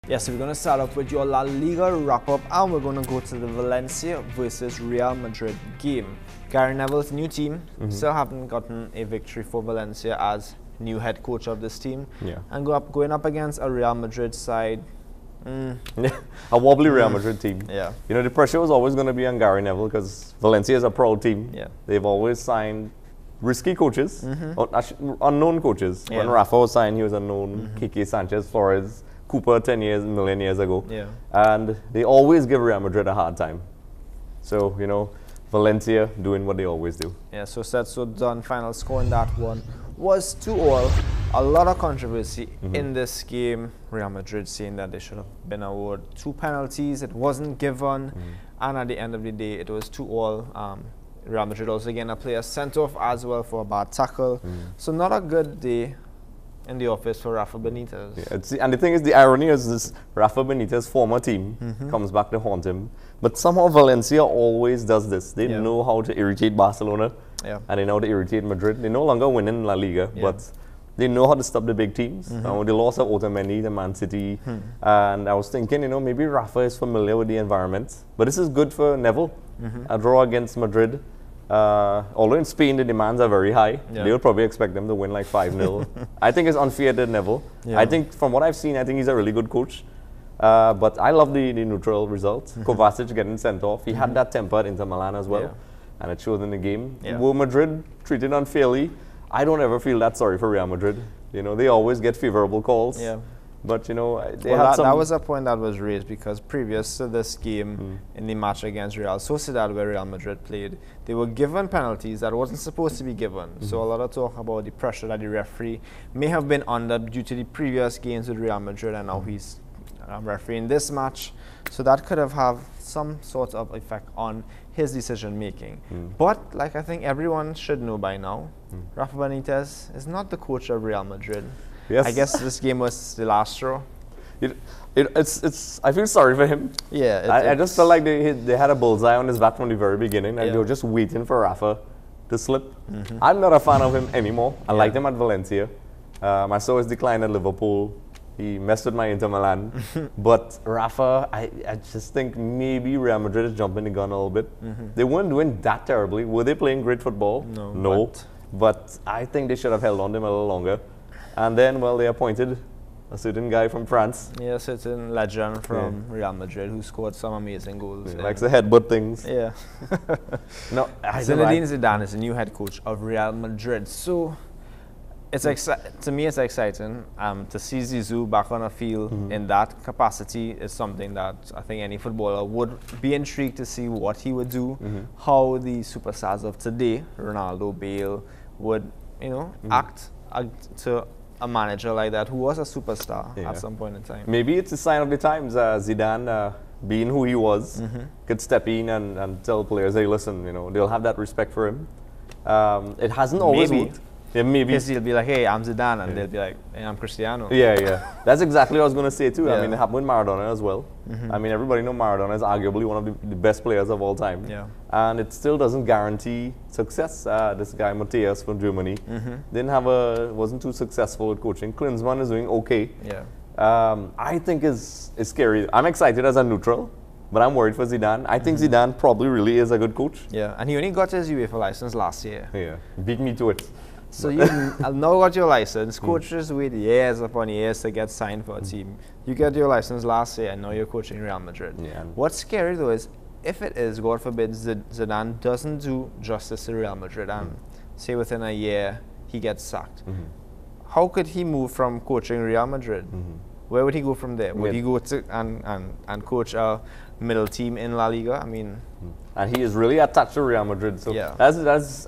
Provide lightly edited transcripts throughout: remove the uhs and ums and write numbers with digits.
Yes, so we're going to start off with your La Liga wrap-up, and we're going to go to the Valencia versus Real Madrid game. Gary Neville's new team still haven't gotten a victory for Valencia as new head coach of this team. Yeah. And going up against a Real Madrid side. A wobbly Real Madrid team. Yeah. You know, the pressure was always going to be on Gary Neville because Valencia is a proud team. Yeah. They've always signed risky coaches, or actually unknown coaches. Yeah. When Rafa was signed, he was unknown. Kike, Sanchez, Flores, Cooper 10 million years ago. Yeah. And they always give Real Madrid a hard time. So, you know, Valencia doing what they always do. Yeah, so said, so done. Final score in that one was 2-2. A lot of controversy in this game. Real Madrid saying that they should have been awarded 2 penalties. It wasn't given. And at the end of the day, it was 2-2. Real Madrid also getting a player sent off as well for a bad tackle. So not a good day in the office for Rafa Benitez. Yeah, and the thing is, the irony is this Rafa Benitez former team comes back to haunt him. But somehow Valencia always does this. They know how to irritate Barcelona. Yeah. And they know how to irritate Madrid. They no longer win in La Liga, but they know how to stop the big teams. They lost of Otamendi, the Man City. And I was thinking, you know, maybe Rafa is familiar with the environment. But this is good for Neville. A draw against Madrid. Although in Spain the demands are very high, they will probably expect them to win like 5-0. I think it's unfair to Neville. I think from what I've seen, I think he's a really good coach. But I love the neutral result. Kovacic getting sent off. He had that temper at Inter Milan as well. And it showed in the game. Were Madrid treated unfairly? I don't ever feel that sorry for Real Madrid. You know, they always get favorable calls. But, you know, that was a point that was raised because previous to this game in the match against Real Sociedad where Real Madrid played, they were given penalties that wasn't supposed to be given. So a lot of talk about the pressure that the referee may have been under due to the previous games with Real Madrid, and now he's refereeing this match. So that could have some sort of effect on his decision making. But like I think everyone should know by now, Rafa Benitez is not the coach of Real Madrid. Yes. I guess this game was the last straw. I feel sorry for him. Yeah. I just felt like they had a bullseye on his back from the very beginning, and they were just waiting for Rafa to slip. I'm not a fan of him anymore. I liked him at Valencia. I saw his decline at Liverpool. He messed with my Inter Milan. But Rafa, I just think maybe Real Madrid is jumping the gun a little bit. They weren't doing that terribly. Were they playing great football? No. But I think they should have held on to him a little longer. And then, well, they appointed a certain guy from France. Yeah, a certain legend from Real Madrid who scored some amazing goals. He likes the headbutt things. Yeah. No, Zinedine Zidane is the new head coach of Real Madrid. So, it's to me, it's exciting to see Zizou back on a field in that capacity. Is something that I think any footballer would be intrigued to see what he would do, how the superstars of today, Ronaldo, Bale, would act to a manager like that who was a superstar at some point in time. Maybe it's a sign of the times. Zidane, being who he was, could step in and tell players, hey, listen, you know, they'll have that respect for him. It hasn't always worked. Yeah, maybe. Because he'll be like, hey, I'm Zidane, and they'll be like, hey, I'm Cristiano. Yeah. That's exactly what I was going to say too. I mean, it happened with Maradona as well. I mean, everybody knows Maradona is arguably one of the best players of all time. And it still doesn't guarantee success. This guy, Matthias from Germany, wasn't too successful with coaching. Klinsmann is doing okay. I think is scary. I'm excited as a neutral, but I'm worried for Zidane. I think Zidane probably really is a good coach. Yeah, and he only got his UEFA license last year. Yeah, beat me to it. So you now got your license. Coaches wait years upon years to get signed for a team. You get your license last year, and now you're coaching Real Madrid. What's scary though is if it is, God forbid, Zidane doesn't do justice to Real Madrid, and say within a year he gets sacked. How could he move from coaching Real Madrid? Where would he go from there? Would he go to and coach a middle team in La Liga? I mean, and he is really attached to Real Madrid. So that's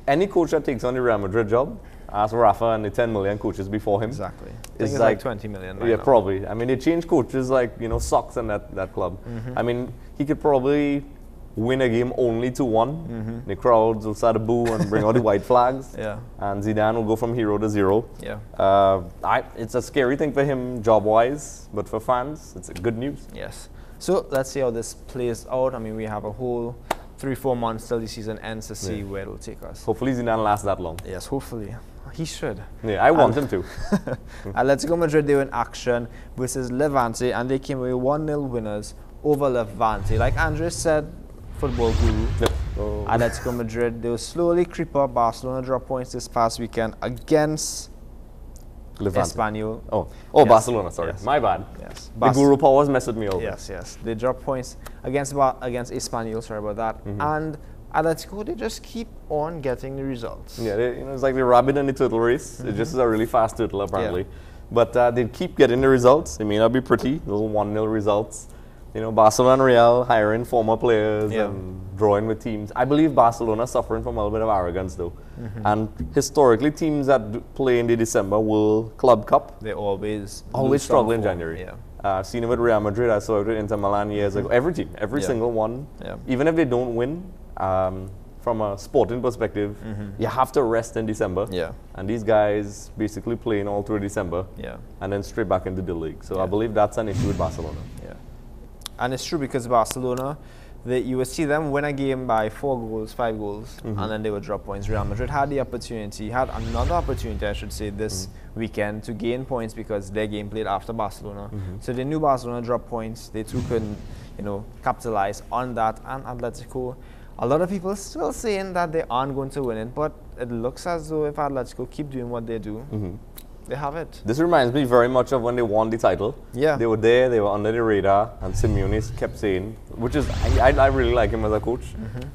any coach that takes on the Real Madrid job, ask Rafa and the 10 million coaches before him. Exactly. I think it's like 20 million. Right now. Probably. I mean, they change coaches like socks in that club. I mean, he could probably win a game only to 1. The crowds will start to boo and bring out the white flags. And Zidane will go from hero to 0. It's a scary thing for him job-wise, but for fans, it's good news. Yes. So let's see how this plays out. I mean, we have a whole 3-4 months till the season ends to see where it will take us. Hopefully Zidane lasts that long. Yes, hopefully. He should. Yeah, I want him to. Atletico Madrid, they were in action versus Levante, and they came away 1-0 winners over Levante. Like Andres said, football guru, Yep. Oh. Atletico Madrid, they will slowly creep up. Barcelona dropped points this past weekend against Levante. Espanyol. Oh, Yes. Barcelona, sorry. Yes. My bad. Yes. The guru powers messed with me over. Yes. They dropped points against Espanyol, sorry about that. And Atletico, they just keep on getting the results. Yeah, it's like the rabbit and the turtle race. It just is a really fast turtle, apparently. But they keep getting the results. They may not be pretty, little 1-0 results. Barcelona and Real hiring former players and drawing with teams. I believe Barcelona suffering from a little bit of arrogance, though. And historically, teams that play in the December World Club Cup, They always struggle in January. Yeah. Seen it with Real Madrid, I saw it with Inter Milan years ago. Every team, every single one, even if they don't win, from a sporting perspective, you have to rest in December. Yeah. And these guys basically playing all through December. Yeah. And then straight back into the league. So I believe that's an issue with Barcelona. Yeah. And it's true because Barcelona, you would see them win a game by 4 goals, 5 goals, and then they would drop points. Real Madrid had the opportunity, had another opportunity, I should say, this weekend to gain points because their game played after Barcelona. So they knew Barcelona dropped points. They too couldn't, capitalize on that. And Atletico, a lot of people still saying that they aren't going to win it, but it looks as though if Atletico keep doing what they do, they have it. This reminds me very much of when they won the title. Yeah. They were there, they were under the radar, and Simeone kept saying, which is, I really like him as a coach.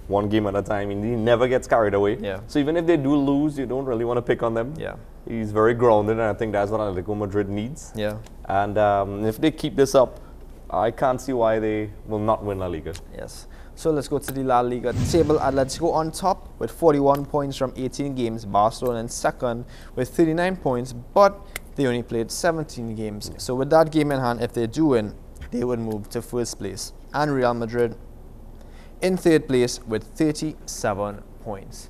One game at a time, and he never gets carried away. Yeah. So even if they do lose, you don't really want to pick on them. Yeah. He's very grounded, and I think that's what Atletico Madrid needs. Yeah. And if they keep this up, I can't see why they will not win La Liga. Yes. So let's go to the La Liga table. Atletico on top with 41 points from 18 games. Barcelona in second with 39 points, but they only played 17 games. So with that game in hand, if they do win, they would move to first place. And Real Madrid in third place with 37 points.